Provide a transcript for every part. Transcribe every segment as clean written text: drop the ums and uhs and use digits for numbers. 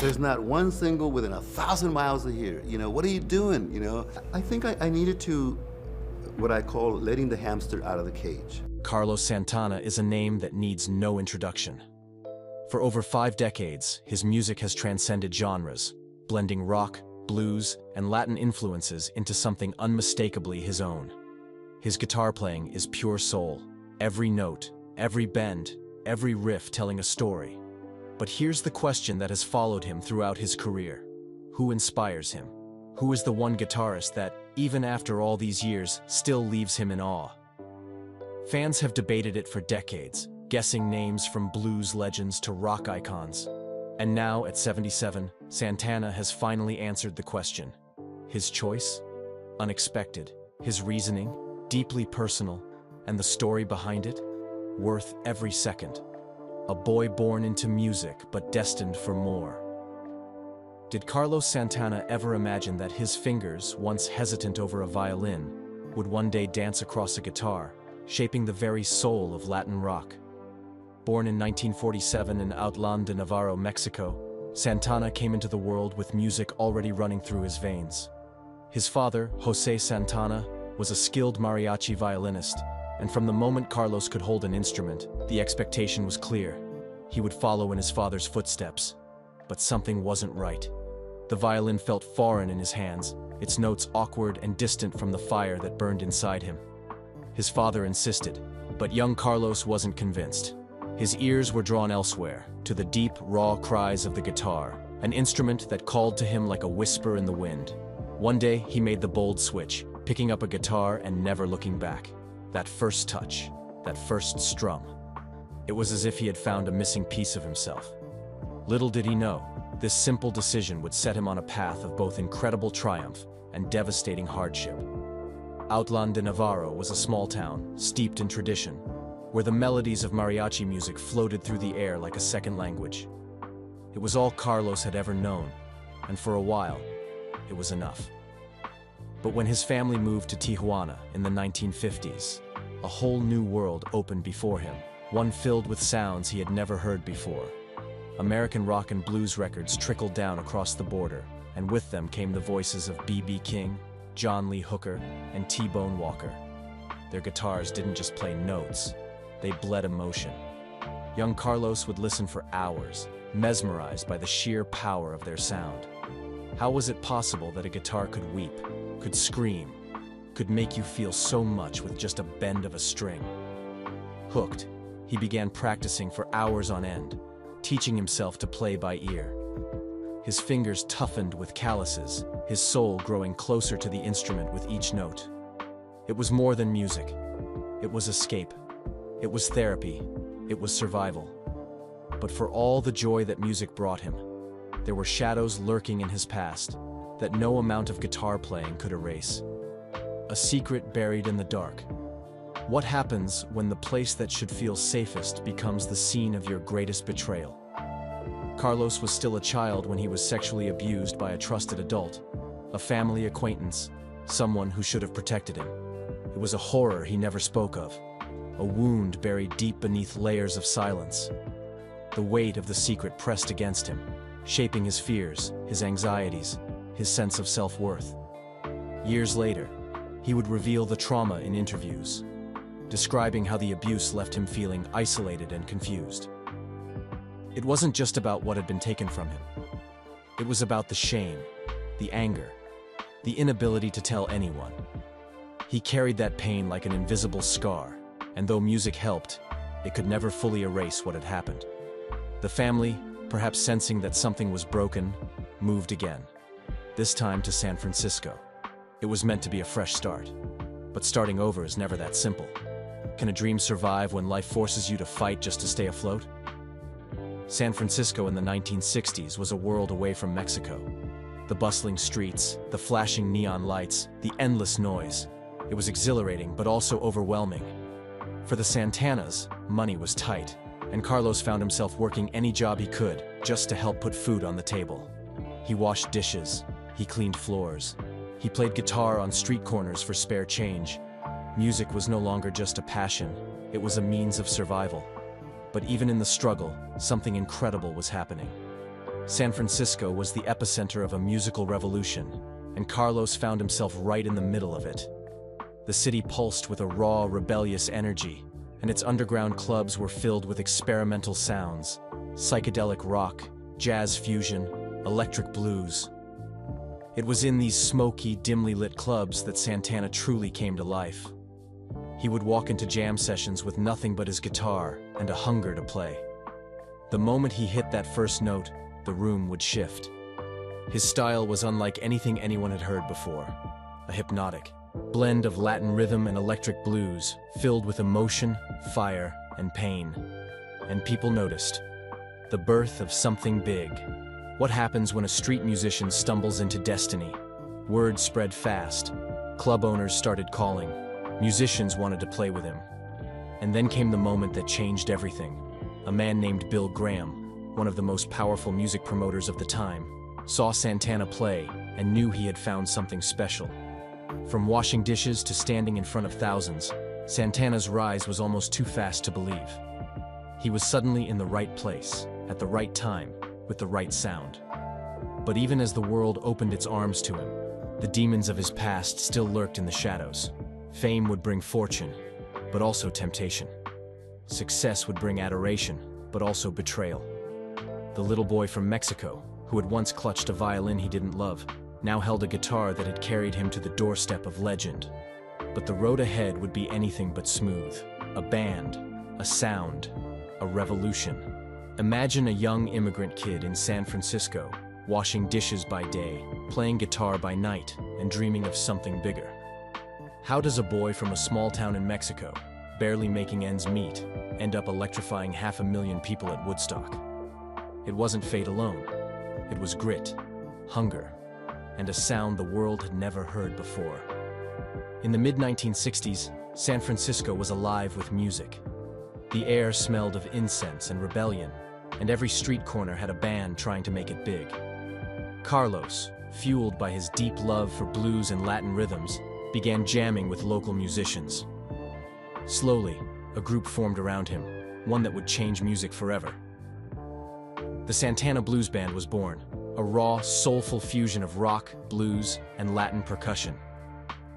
There's not one single within 1,000 miles of here. You know, what are you doing? You know, I think I needed to, what I call letting the hamster out of the cage. Carlos Santana is a name that needs no introduction. For over 5 decades, his music has transcended genres, blending rock, blues, and Latin influences into something unmistakably his own. His guitar playing is pure soul, every note, every bend, every riff telling a story. But here's the question that has followed him throughout his career. Who inspires him? Who is the one guitarist that, even after all these years, still leaves him in awe? Fans have debated it for decades, guessing names from blues legends to rock icons. And now, at 77, Santana has finally answered the question. His choice? Unexpected. His reasoning? Deeply personal. And the story behind it? Worth every second. A boy born into music, but destined for more. Did Carlos Santana ever imagine that his fingers, once hesitant over a violin, would one day dance across a guitar, shaping the very soul of Latin rock? Born in 1947 in Autlán de Navarro, Mexico, Santana came into the world with music already running through his veins. His father, José Santana, was a skilled mariachi violinist, and from the moment Carlos could hold an instrument, the expectation was clear. He would follow in his father's footsteps. But something wasn't right. The violin felt foreign in his hands, its notes awkward and distant from the fire that burned inside him. His father insisted, but young Carlos wasn't convinced. His ears were drawn elsewhere, to the deep, raw cries of the guitar, an instrument that called to him like a whisper in the wind. One day, he made the bold switch, picking up a guitar and never looking back. That first touch, that first strum. It was as if he had found a missing piece of himself. Little did he know, this simple decision would set him on a path of both incredible triumph and devastating hardship. Autlán de Navarro was a small town, steeped in tradition, where the melodies of mariachi music floated through the air like a second language. It was all Carlos had ever known, and for a while, it was enough. But when his family moved to Tijuana in the 1950s, a whole new world opened before him, one filled with sounds he had never heard before. American rock and blues records trickled down across the border, and with them came the voices of B.B. King, John Lee Hooker, and T-Bone Walker. Their guitars didn't just play notes, they bled emotion. Young Carlos would listen for hours, mesmerized by the sheer power of their sound. How was it possible that a guitar could weep, could scream, could make you feel so much with just a bend of a string? Hooked, he began practicing for hours on end, teaching himself to play by ear. His fingers toughened with calluses, his soul growing closer to the instrument with each note. It was more than music. It was escape. It was therapy. It was survival. But for all the joy that music brought him, there were shadows lurking in his past that no amount of guitar playing could erase. A secret buried in the dark. What happens when the place that should feel safest becomes the scene of your greatest betrayal? Carlos was still a child when he was sexually abused by a trusted adult, a family acquaintance, someone who should have protected him. It was a horror he never spoke of, a wound buried deep beneath layers of silence. The weight of the secret pressed against him, shaping his fears, his anxieties, his sense of self-worth. Years later, he would reveal the trauma in interviews, describing how the abuse left him feeling isolated and confused. It wasn't just about what had been taken from him. It was about the shame, the anger, the inability to tell anyone. He carried that pain like an invisible scar, and though music helped, it could never fully erase what had happened. The family, perhaps sensing that something was broken, moved again, this time to San Francisco. It was meant to be a fresh start, but starting over is never that simple. Can a dream survive when life forces you to fight just to stay afloat? San Francisco in the 1960s was a world away from Mexico. The bustling streets, the flashing neon lights, the endless noise. It was exhilarating but also overwhelming. For the Santanas, money was tight, and Carlos found himself working any job he could just to help put food on the table. He washed dishes, he cleaned floors, he played guitar on street corners for spare change. Music was no longer just a passion, it was a means of survival. But even in the struggle, something incredible was happening. San Francisco was the epicenter of a musical revolution, and Carlos found himself right in the middle of it. The city pulsed with a raw, rebellious energy, and its underground clubs were filled with experimental sounds, psychedelic rock, jazz fusion, electric blues. It was in these smoky, dimly lit clubs that Santana truly came to life. He would walk into jam sessions with nothing but his guitar and a hunger to play. The moment he hit that first note, the room would shift. His style was unlike anything anyone had heard before. A hypnotic blend of Latin rhythm and electric blues, filled with emotion, fire, and pain. And people noticed. The birth of something big. What happens when a street musician stumbles into destiny? Word spread fast. Club owners started calling. Musicians wanted to play with him. And then came the moment that changed everything. A man named Bill Graham, one of the most powerful music promoters of the time, saw Santana play and knew he had found something special. From washing dishes to standing in front of thousands, Santana's rise was almost too fast to believe. He was suddenly in the right place, at the right time, with the right sound. But even as the world opened its arms to him, the demons of his past still lurked in the shadows. Fame would bring fortune, but also temptation. Success would bring adoration, but also betrayal. The little boy from Mexico, who had once clutched a violin he didn't love, now held a guitar that had carried him to the doorstep of legend. But the road ahead would be anything but smooth. A band, a sound, a revolution. Imagine a young immigrant kid in San Francisco, washing dishes by day, playing guitar by night, and dreaming of something bigger. How does a boy from a small town in Mexico, barely making ends meet, end up electrifying 500,000 people at Woodstock? It wasn't fate alone. It was grit, hunger, and a sound the world had never heard before. In the mid-1960s, San Francisco was alive with music. The air smelled of incense and rebellion, and every street corner had a band trying to make it big. Carlos, fueled by his deep love for blues and Latin rhythms, began jamming with local musicians. Slowly, a group formed around him, one that would change music forever. The Santana Blues Band was born, a raw, soulful fusion of rock, blues, and Latin percussion.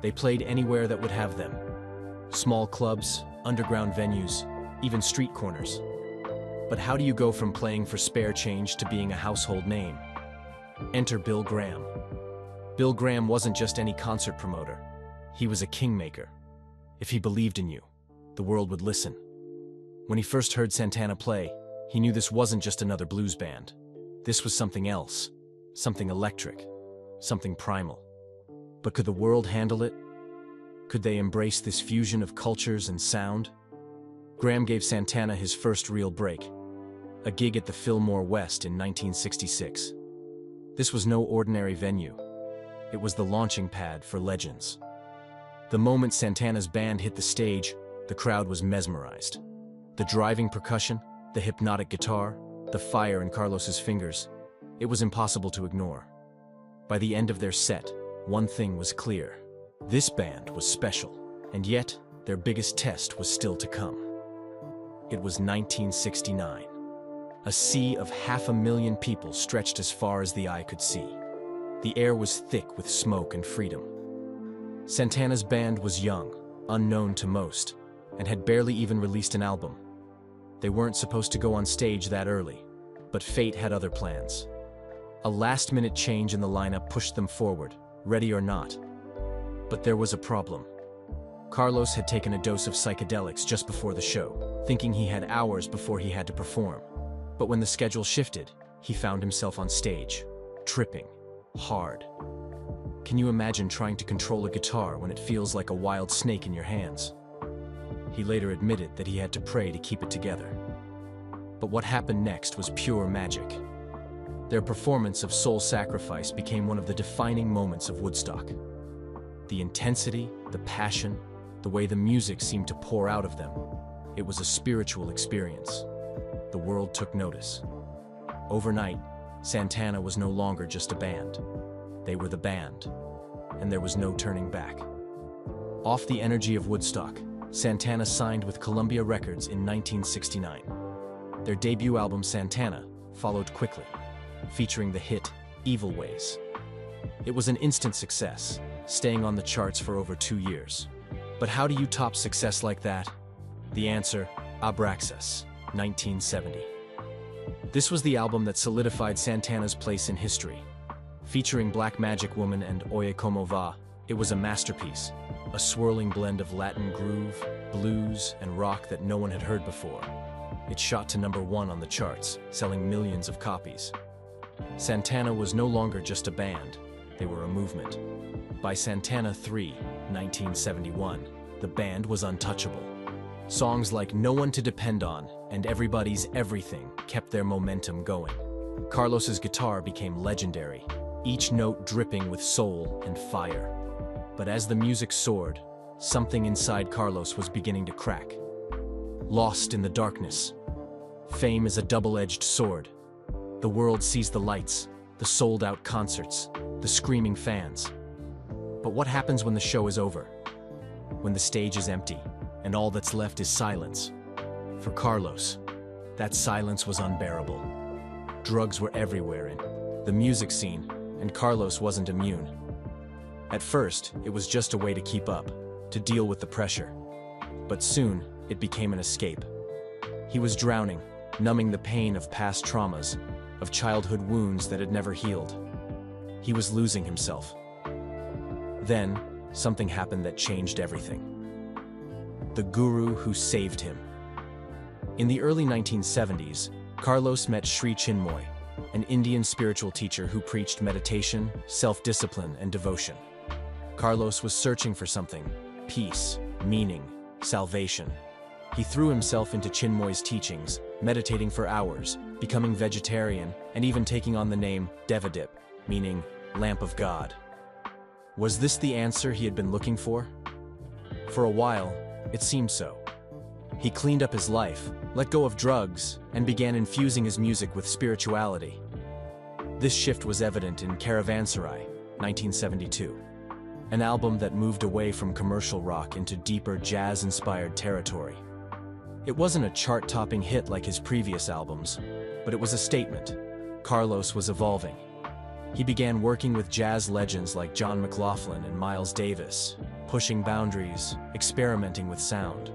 They played anywhere that would have them. Small clubs, underground venues, even street corners. But how do you go from playing for spare change to being a household name? Enter Bill Graham. Bill Graham wasn't just any concert promoter. He was a kingmaker. If he believed in you, the world would listen. When he first heard Santana play, he knew this wasn't just another blues band. This was something else, something electric, something primal. But could the world handle it? Could they embrace this fusion of cultures and sound? Graham gave Santana his first real break, a gig at the Fillmore West in 1966. This was no ordinary venue. It was the launching pad for legends. The moment Santana's band hit the stage, the crowd was mesmerized. The driving percussion, the hypnotic guitar, the fire in Carlos's fingers, it was impossible to ignore. By the end of their set, one thing was clear. This band was special, and yet their biggest test was still to come. It was 1969. A sea of 500,000 people stretched as far as the eye could see. The air was thick with smoke and freedom. Santana's band was young, unknown to most, and had barely even released an album. They weren't supposed to go on stage that early, but fate had other plans. A last-minute change in the lineup pushed them forward, ready or not. But there was a problem. Carlos had taken a dose of psychedelics just before the show, thinking he had hours before he had to perform. But when the schedule shifted, he found himself on stage, tripping, hard. Can you imagine trying to control a guitar when it feels like a wild snake in your hands? He later admitted that he had to pray to keep it together. But what happened next was pure magic. Their performance of Soul Sacrifice became one of the defining moments of Woodstock. The intensity, the passion, the way the music seemed to pour out of them, it was a spiritual experience. The world took notice. Overnight, Santana was no longer just a band. They were the band, and there was no turning back. Off the energy of Woodstock, Santana signed with Columbia Records in 1969. Their debut album, Santana, followed quickly. featuring the hit Evil Ways. It was an instant success, staying on the charts for over 2 years. But how do you top success like that? The answer, Abraxas, 1970. This was the album that solidified Santana's place in history. Featuring Black Magic Woman and Oye Como Va, it was a masterpiece, a swirling blend of Latin groove, blues, and rock that no one had heard before. It shot to #1 on the charts, selling millions of copies. Santana was no longer just a band, they were a movement. By Santana 3, 1971, the band was untouchable. Songs like No One to Depend On and Everybody's Everything kept their momentum going. Carlos's guitar became legendary, each note dripping with soul and fire. But as the music soared, something inside Carlos was beginning to crack. Lost in the darkness. Fame is a double-edged sword. The world sees the lights, the sold-out concerts, the screaming fans. But what happens when the show is over? When the stage is empty, and all that's left is silence? For Carlos, that silence was unbearable. Drugs were everywhere in the music scene, and Carlos wasn't immune. At first, it was just a way to keep up, to deal with the pressure. But soon, it became an escape. He was drowning, numbing the pain of past traumas, of childhood wounds that had never healed. He was losing himself. Then, something happened that changed everything. The guru who saved him. In the early 1970s, Carlos met Sri Chinmoy, an Indian spiritual teacher who preached meditation, self-discipline, and devotion. Carlos was searching for something: peace, meaning, salvation. He threw himself into Chinmoy's teachings, meditating for hours, becoming vegetarian, and even taking on the name Devadip, meaning Lamp of God. Was this the answer he had been looking for? For a while, it seemed so. He cleaned up his life, let go of drugs, and began infusing his music with spirituality. This shift was evident in Caravanserai, 1972, an album that moved away from commercial rock into deeper jazz-inspired territory. It wasn't a chart-topping hit like his previous albums, but it was a statement. Carlos was evolving. He began working with jazz legends like John McLaughlin and Miles Davis, pushing boundaries, experimenting with sound.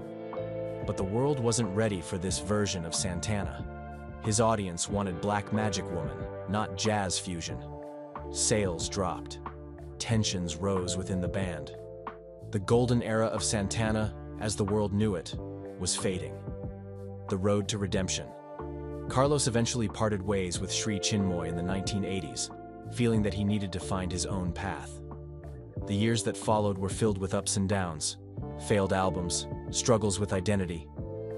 But the world wasn't ready for this version of Santana. His audience wanted Black Magic Woman, not jazz fusion. Sales dropped. Tensions rose within the band. The golden era of Santana, as the world knew it, was fading. The road to redemption. Carlos eventually parted ways with Sri Chinmoy in the 1980s, feeling that he needed to find his own path. The years that followed were filled with ups and downs, failed albums, struggles with identity,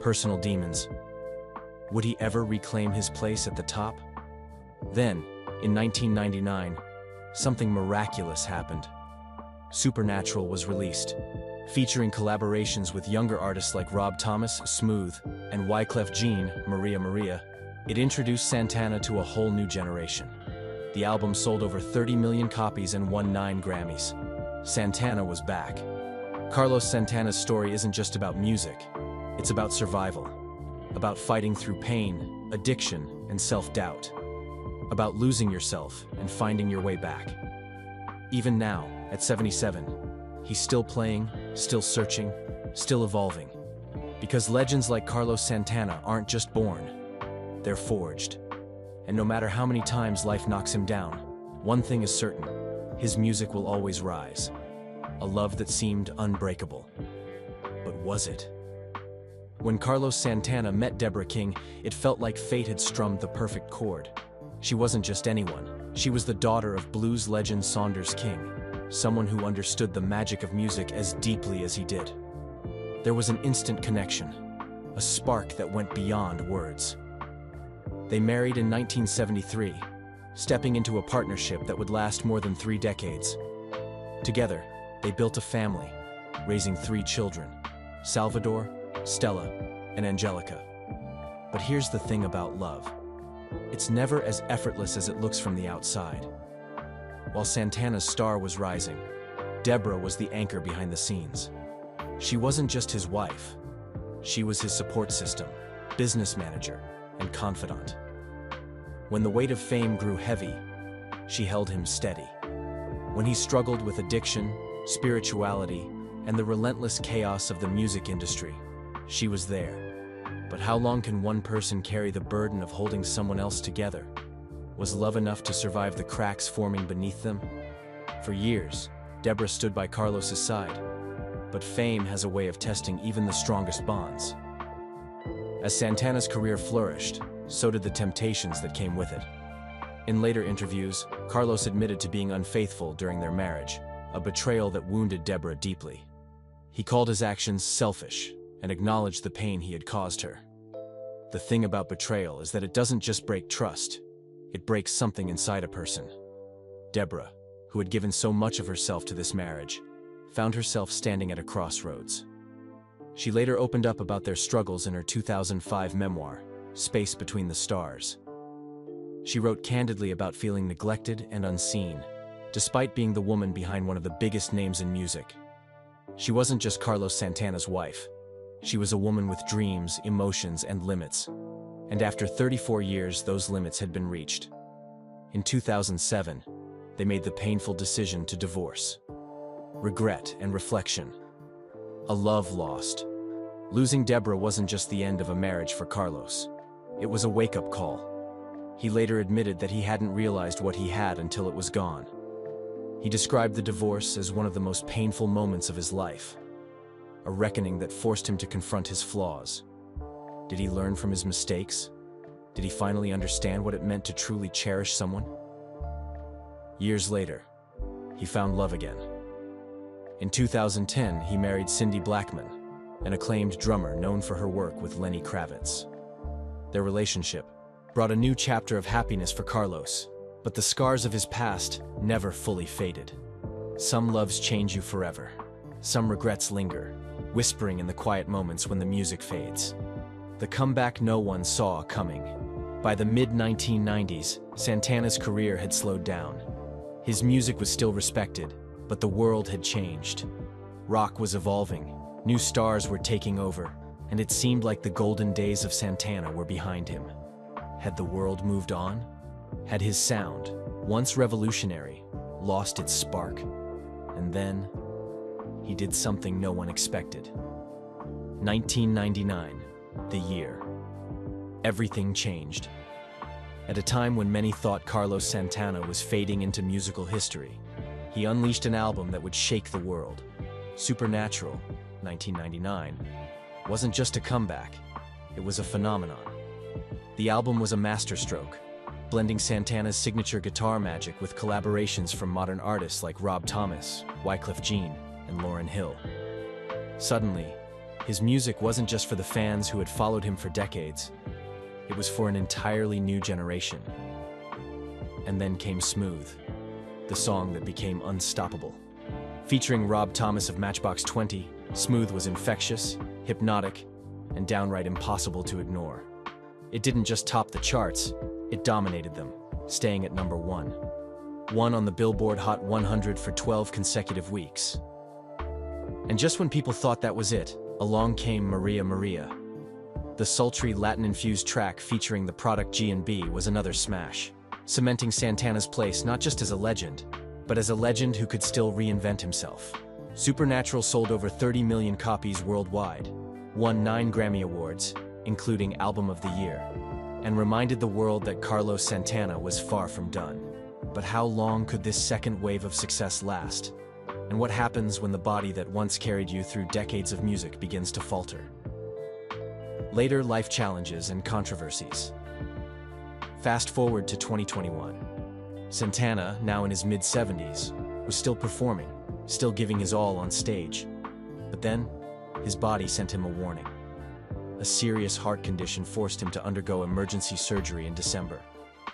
personal demons. Would he ever reclaim his place at the top? Then, in 1999, something miraculous happened. Supernatural was released, featuring collaborations with younger artists like Rob Thomas, Smooth, and Wyclef Jean, Maria Maria. It introduced Santana to a whole new generation. The album sold over 30 million copies and won 9 Grammys. Santana was back. Carlos Santana's story isn't just about music. It's about survival. About fighting through pain, addiction, and self-doubt. About losing yourself and finding your way back. Even now, at 77, he's still playing, still searching, still evolving. Because legends like Carlos Santana aren't just born, they're forged. And no matter how many times life knocks him down, one thing is certain: his music will always rise. A love that seemed unbreakable. But was it? When Carlos Santana met Deborah King, it felt like fate had strummed the perfect chord. She wasn't just anyone. She was the daughter of blues legend Saunders King, someone who understood the magic of music as deeply as he did. There was an instant connection, a spark that went beyond words. They married in 1973, stepping into a partnership that would last more than 3 decades. Together, they built a family, raising 3 children: Salvador, Stella, and Angelica. But here's the thing about love. It's never as effortless as it looks from the outside. While Santana's star was rising, Deborah was the anchor behind the scenes. She wasn't just his wife. She was his support system, business manager, and confidant. When the weight of fame grew heavy, she held him steady. When he struggled with addiction, spirituality, and the relentless chaos of the music industry, she was there. But how long can one person carry the burden of holding someone else together? Was love enough to survive the cracks forming beneath them? For years, Debra stood by Carlos's side, but fame has a way of testing even the strongest bonds. As Santana's career flourished, so did the temptations that came with it. In later interviews, Carlos admitted to being unfaithful during their marriage, a betrayal that wounded Debra deeply. He called his actions selfish and acknowledged the pain he had caused her. The thing about betrayal is that it doesn't just break trust, it breaks something inside a person. Debra, who had given so much of herself to this marriage, found herself standing at a crossroads. She later opened up about their struggles in her 2005 memoir, Space Between the Stars. She wrote candidly about feeling neglected and unseen, despite being the woman behind one of the biggest names in music. She wasn't just Carlos Santana's wife. She was a woman with dreams, emotions, and limits. And after 34 years, those limits had been reached. In 2007, they made the painful decision to divorce. Regret and reflection. A love lost. Losing Debra wasn't just the end of a marriage for Carlos. It was a wake-up call. He later admitted that he hadn't realized what he had until it was gone. He described the divorce as one of the most painful moments of his life, a reckoning that forced him to confront his flaws. Did he learn from his mistakes? Did he finally understand what it meant to truly cherish someone? Years later, he found love again. In 2010, he married Cindy Blackman, an acclaimed drummer known for her work with Lenny Kravitz. Their relationship brought a new chapter of happiness for Carlos, but the scars of his past never fully faded. Some loves change you forever. Some regrets linger, whispering in the quiet moments when the music fades. The comeback no one saw coming. By the mid-1990s, Santana's career had slowed down. His music was still respected, but the world had changed. Rock was evolving, new stars were taking over, and it seemed like the golden days of Santana were behind him. Had the world moved on? Had his sound, once revolutionary, lost its spark? And then, he did something no one expected. 1999, the year. Everything changed. At a time when many thought Carlos Santana was fading into musical history, he unleashed an album that would shake the world. Supernatural, 1999, wasn't just a comeback, it was a phenomenon. The album was a masterstroke, blending Santana's signature guitar magic with collaborations from modern artists like Rob Thomas, Wyclef Jean, and Lauryn Hill. Suddenly, his music wasn't just for the fans who had followed him for decades, it was for an entirely new generation. And then came Smooth, the song that became unstoppable. Featuring Rob Thomas of Matchbox 20, Smooth was infectious, hypnotic, and downright impossible to ignore. It didn't just top the charts, it dominated them, staying at number 1. One on the Billboard Hot 100 for 12 consecutive weeks. And just when people thought that was it, along came Maria Maria. The sultry Latin-infused track featuring the product G&B was another smash, cementing Santana's place not just as a legend, but as a legend who could still reinvent himself. Supernatural sold over 30 million copies worldwide, won 9 Grammy Awards, including Album of the Year, and reminded the world that Carlos Santana was far from done. But how long could this second wave of success last? And what happens when the body that once carried you through decades of music begins to falter? Later life challenges and controversies. Fast forward to 2021. Santana, now in his mid-70s, was still performing, still giving his all on stage. But then, his body sent him a warning. A serious heart condition forced him to undergo emergency surgery in December.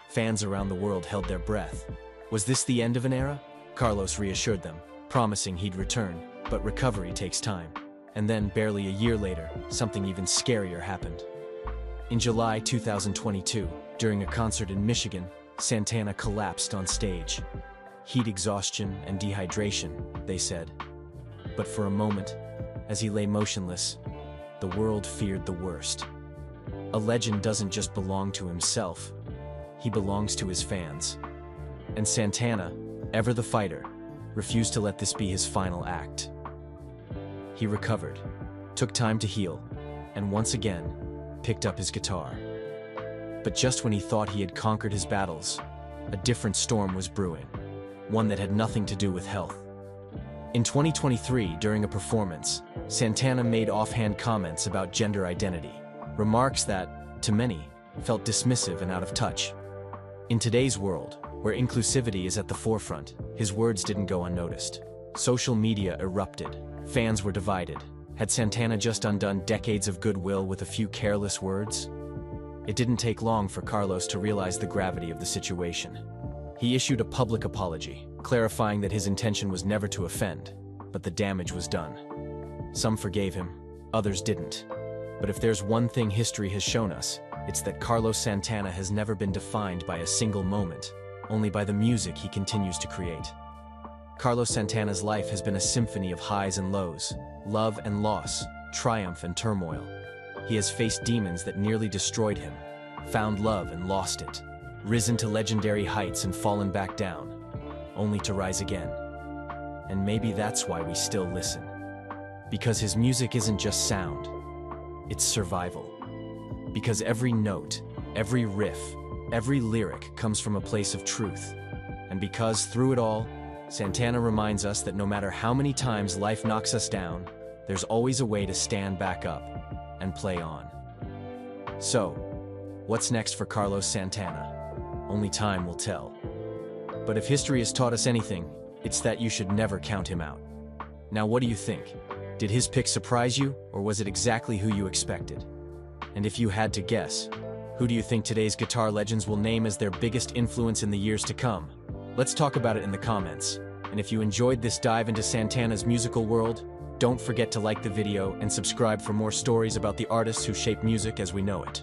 Fans around the world held their breath. Was this the end of an era? Carlos reassured them, promising he'd return, but recovery takes time. And then, barely a year later, something even scarier happened. In July 2022, during a concert in Michigan, Santana collapsed on stage. Heat exhaustion and dehydration, they said. But for a moment, as he lay motionless, the world feared the worst. A legend doesn't just belong to himself. he belongs to his fans. And Santana, ever the fighter, refused to let this be his final act. He recovered, took time to heal, and once again, picked up his guitar. But just when he thought he had conquered his battles, a different storm was brewing, one that had nothing to do with health. In 2023, during a performance, Santana made offhand comments about gender identity, remarks that, to many, felt dismissive and out of touch. In today's world, where inclusivity is at the forefront, his words didn't go unnoticed. Social media erupted, fans were divided. Had Santana just undone decades of goodwill with a few careless words? It didn't take long for Carlos to realize the gravity of the situation. He issued a public apology, clarifying that his intention was never to offend, but the damage was done. Some forgave him, others didn't. But if there's one thing history has shown us, it's that Carlos Santana has never been defined by a single moment, only by the music he continues to create. Carlos Santana's life has been a symphony of highs and lows, love and loss, triumph and turmoil. He has faced demons that nearly destroyed him, found love and lost it, risen to legendary heights and fallen back down, only to rise again. And maybe that's why we still listen. Because his music isn't just sound, it's survival. Because every note, every riff, every lyric comes from a place of truth. And because through it all, Santana reminds us that no matter how many times life knocks us down, there's always a way to stand back up and play on. So, what's next for Carlos Santana? Only time will tell. But if history has taught us anything, it's that you should never count him out. Now, what do you think? Did his pick surprise you, or was it exactly who you expected? And if you had to guess, who do you think today's guitar legends will name as their biggest influence in the years to come? Let's talk about it in the comments. And if you enjoyed this dive into Santana's musical world, don't forget to like the video and subscribe for more stories about the artists who shape music as we know it.